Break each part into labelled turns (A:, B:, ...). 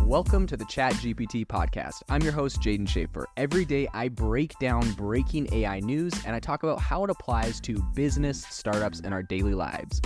A: Welcome to the ChatGPT podcast. I'm your host, Jaden Schaefer. Every day I break down breaking AI news and I talk about how it applies to business, startups, and our daily lives.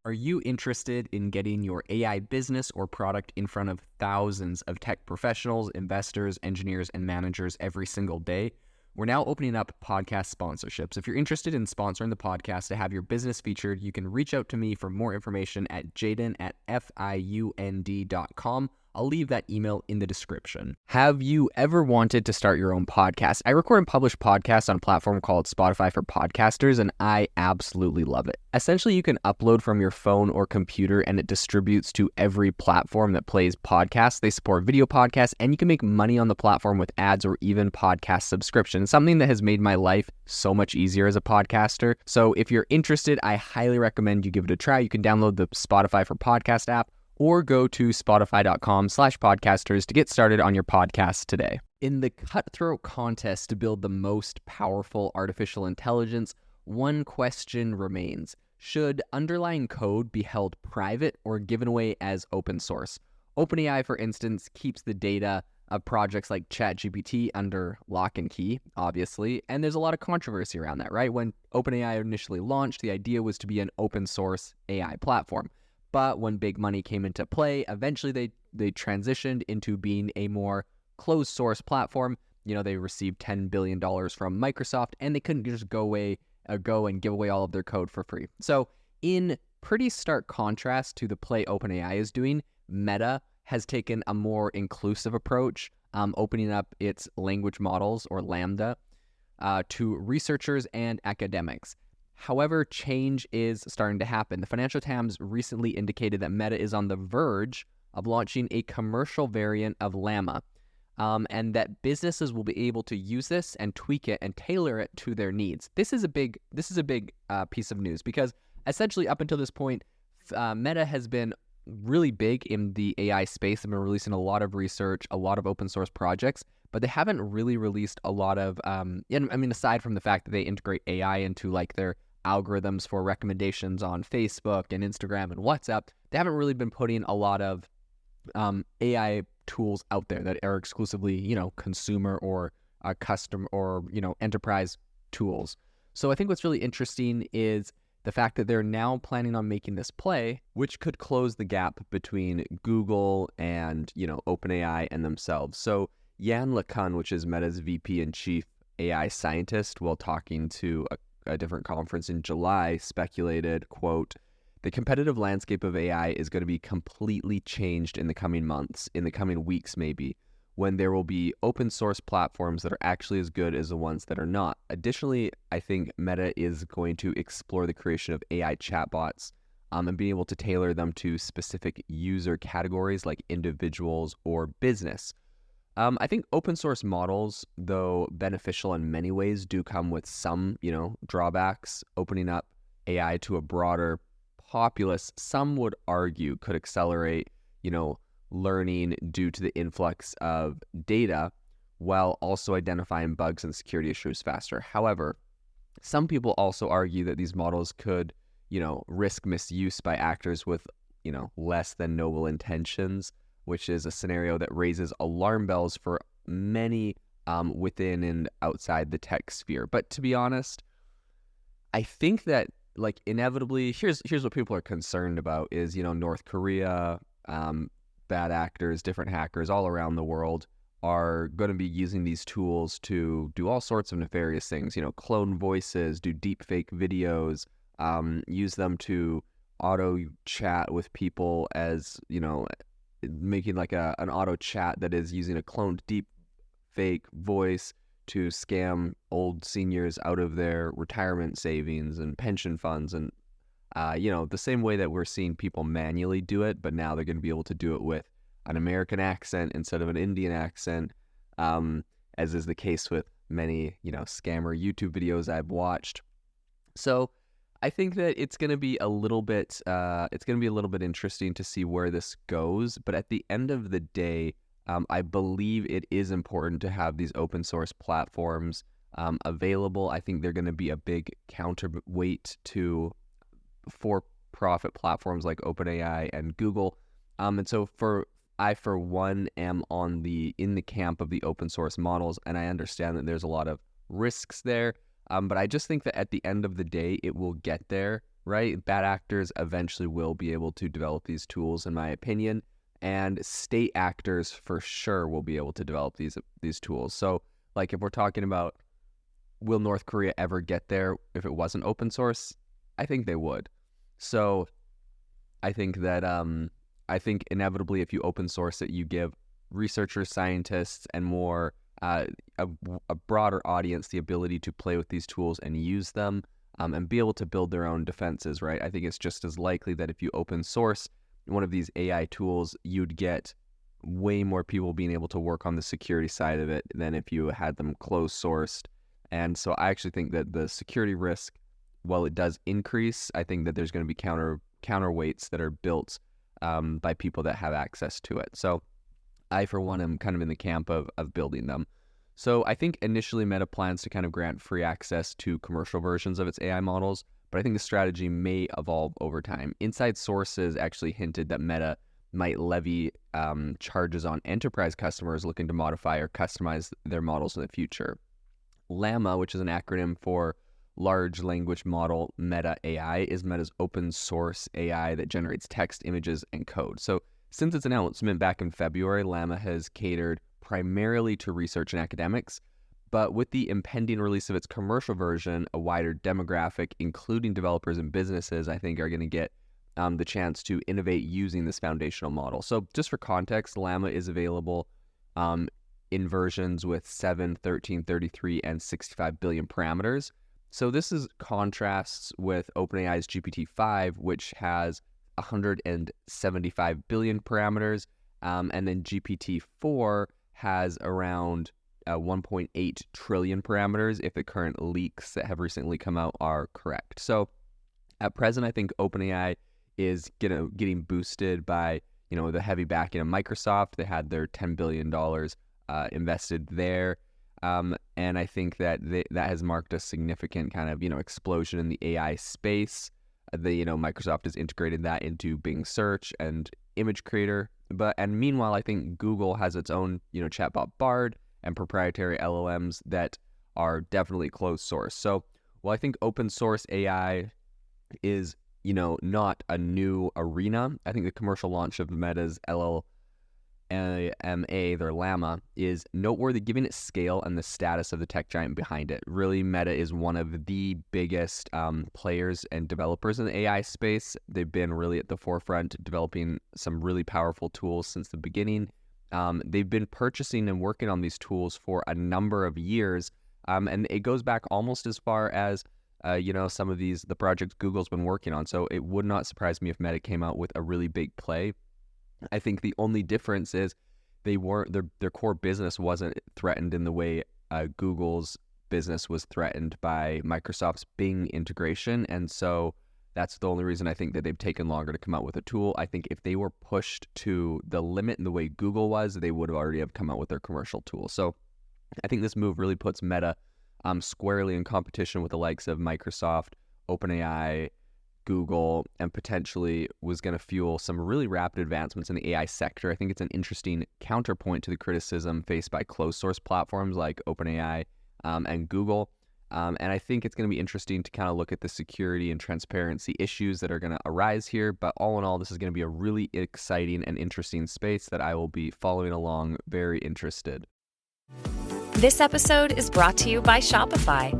A: Are you interested in getting your AI business or product in front of thousands of tech professionals, investors, engineers, and managers every single day? We're now opening up podcast sponsorships. If you're interested in sponsoring the podcast to have your business featured, you can reach out to me for more information at jaden@fiund.com. I'll leave that email in the description. Have you ever wanted to start your own podcast? I record and publish podcasts on a platform called Spotify for Podcasters, and I absolutely love it. Essentially, you can upload from your phone or computer, and it distributes to every platform that plays podcasts. They support video podcasts, and you can make money on the platform with ads or even podcast subscriptions, something that has made my life so much easier as a podcaster. So if you're interested, I highly recommend you give it a try. You can download the Spotify for Podcast app, or go to spotify.com/podcasters to get started on your podcast today. In the cutthroat contest to build the most powerful artificial intelligence, one question remains. Should underlying code be held private or given away as open source? OpenAI, for instance, keeps the data of projects like ChatGPT under lock and key, obviously, and there's a lot of controversy around that, right? When OpenAI initially launched, the idea was to be an open source AI platform. But when big money came into play, eventually they transitioned into being a more closed source platform. You know, they received $10 billion from Microsoft, and they couldn't just go and give away all of their code for free. So in pretty stark contrast to the play OpenAI is doing, Meta has taken a more inclusive approach, opening up its language models, or Lambda, to researchers and academics. However, change is starting to happen. The Financial Times recently indicated that Meta is on the verge of launching a commercial variant of Llama, and that businesses will be able to use this and tweak it and tailor it to their needs. This is a big piece of news because essentially up until this point, Meta has been really big in the AI space. They've been releasing a lot of research, a lot of open source projects, but they haven't really released a lot of, aside from the fact that they integrate AI into like their algorithms for recommendations on Facebook and Instagram and WhatsApp, they haven't really been putting a lot of AI tools out there that are exclusively, consumer or custom or, enterprise tools. So I think what's really interesting is the fact that they're now planning on making this play, which could close the gap between Google and, OpenAI and themselves. So Yann LeCun, which is Meta's VP and chief AI scientist, while talking to a different conference in July, speculated, quote, "The competitive landscape of AI is going to be completely changed in the coming months, in the coming weeks maybe, when there will be open source platforms that are actually as good as the ones that are not. Additionally, I think Meta is going to explore the creation of AI chatbots and being able to tailor them to specific user categories like individuals or business. I think open source models, though beneficial in many ways, do come with some, drawbacks. Opening up AI to a broader populace, some would argue, could accelerate, learning due to the influx of data while also identifying bugs and security issues faster. However, some people also argue that these models could, risk misuse by actors with, less than noble intentions, which is a scenario that raises alarm bells for many within and outside the tech sphere. But to be honest, I think that inevitably, here's what people are concerned about is, North Korea, bad actors, different hackers all around the world are going to be using these tools to do all sorts of nefarious things, clone voices, do deep fake videos, use them to auto chat with people as, making like an auto chat that is using a cloned deep fake voice to scam old seniors out of their retirement savings and pension funds. And, the same way that we're seeing people manually do it, but now they're going to be able to do it with an American accent instead of an Indian accent, as is the case with many, scammer YouTube videos I've watched. So I think that it's going to be a little bit interesting to see where this goes. But at the end of the day, I believe it is important to have these open source platforms available. I think they're going to be a big counterweight for for-profit platforms like OpenAI and Google. And so I, for one, am in the camp of the open source models, and I understand that there's a lot of risks there. But I just think that at the end of the day, it will get there, right? Bad actors eventually will be able to develop these tools, in my opinion, and state actors for sure will be able to develop these tools. So, like, if we're talking about, will North Korea ever get there if it wasn't open source? I think they would. So I think that inevitably, if you open source it, you give researchers, scientists, and more a broader audience the ability to play with these tools and use them, and be able to build their own defenses, right? I think it's just as likely that if you open source one of these AI tools, you'd get way more people being able to work on the security side of it than if you had them closed sourced. And so I actually think that the security risk, while it does increase, I think that there's going to be counterweights that are built by people that have access to it. So I, for one, am kind of in the camp of building them. So I think initially Meta plans to kind of grant free access to commercial versions of its AI models, but I think the strategy may evolve over time. Inside sources actually hinted that Meta might levy charges on enterprise customers looking to modify or customize their models in the future. Llama, which is an acronym for Large Language Model Meta AI, is Meta's open source AI that generates text, images, and code. So since its announcement back in February, Llama has catered primarily to research and academics, but with the impending release of its commercial version, a wider demographic, including developers and businesses, I think are going to get the chance to innovate using this foundational model. So just for context, Llama is available in versions with 7, 13, 33, and 65 billion parameters. So this is contrasts with OpenAI's GPT-5, which has 175 billion parameters, and then GPT-4 has around 1.8 trillion parameters if the current leaks that have recently come out are correct. So at present, I think OpenAI is getting boosted by the heavy backing of Microsoft. They had their $10 billion invested there. And I think that that has marked a significant kind of, explosion in the AI space. Microsoft has integrated that into Bing Search and Image Creator. And meanwhile, I think Google has its own, chatbot Bard and proprietary LLMs that are definitely closed source. So while I think open source AI is, not a new arena, I think the commercial launch of Meta's their Llama, is noteworthy given its scale and the status of the tech giant behind it. Really, Meta is one of the biggest players and developers in the AI space. They've been really at the forefront, developing some really powerful tools since the beginning. They've been purchasing and working on these tools for a number of years, and it goes back almost as far as some of the projects Google's been working on. So it would not surprise me if Meta came out with a really big play. I think the only difference is their core business wasn't threatened in the way Google's business was threatened by Microsoft's Bing integration. And so that's the only reason I think that they've taken longer to come out with a tool. I think if they were pushed to the limit in the way Google was, they would have already come out with their commercial tool. So I think this move really puts Meta squarely in competition with the likes of Microsoft, OpenAI, Google, and potentially was going to fuel some really rapid advancements in the AI sector. I think it's an interesting counterpoint to the criticism faced by closed source platforms like OpenAI and Google. And I think it's going to be interesting to kind of look at the security and transparency issues that are going to arise here. But all in all, this is going to be a really exciting and interesting space that I will be following along, very interested.
B: This episode is brought to you by Shopify.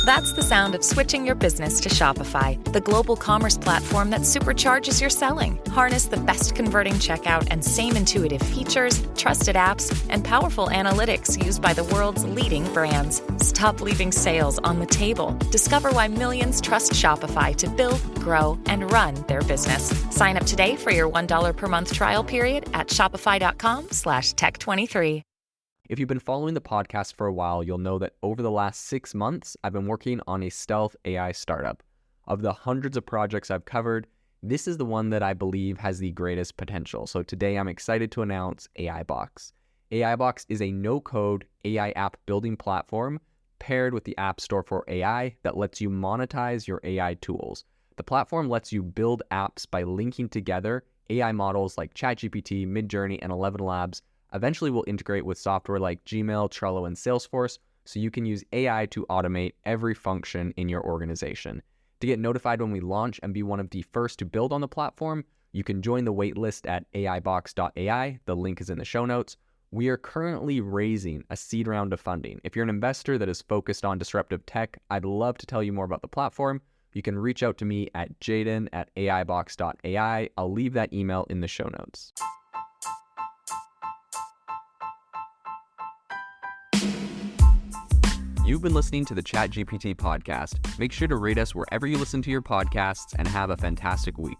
B: That's the sound of switching your business to Shopify, the global commerce platform that supercharges your selling. Harness the best converting checkout and same intuitive features, trusted apps, and powerful analytics used by the world's leading brands. Stop leaving sales on the table. Discover why millions trust Shopify to build, grow, and run their business. Sign up today for your $1 per month trial period at shopify.com/tech23.
A: If you've been following the podcast for a while, you'll know that over the last 6 months, I've been working on a stealth AI startup. Of the hundreds of projects I've covered, this is the one that I believe has the greatest potential. So today I'm excited to announce AIBox. AIBox is a no-code AI app building platform paired with the App Store for AI that lets you monetize your AI tools. The platform lets you build apps by linking together AI models like ChatGPT, Midjourney, and 11 Labs. Eventually will integrate with software like Gmail, Trello, and Salesforce, so you can use AI to automate every function in your organization. To get notified when we launch and be one of the first to build on the platform, you can join the waitlist at aibox.ai. The link is in the show notes. We are currently raising a seed round of funding. If you're an investor that is focused on disruptive tech, I'd love to tell you more about the platform. You can reach out to me at jaden@aibox.ai. I'll leave that email in the show notes. You've been listening to the ChatGPT podcast. Make sure to rate us wherever you listen to your podcasts and have a fantastic week.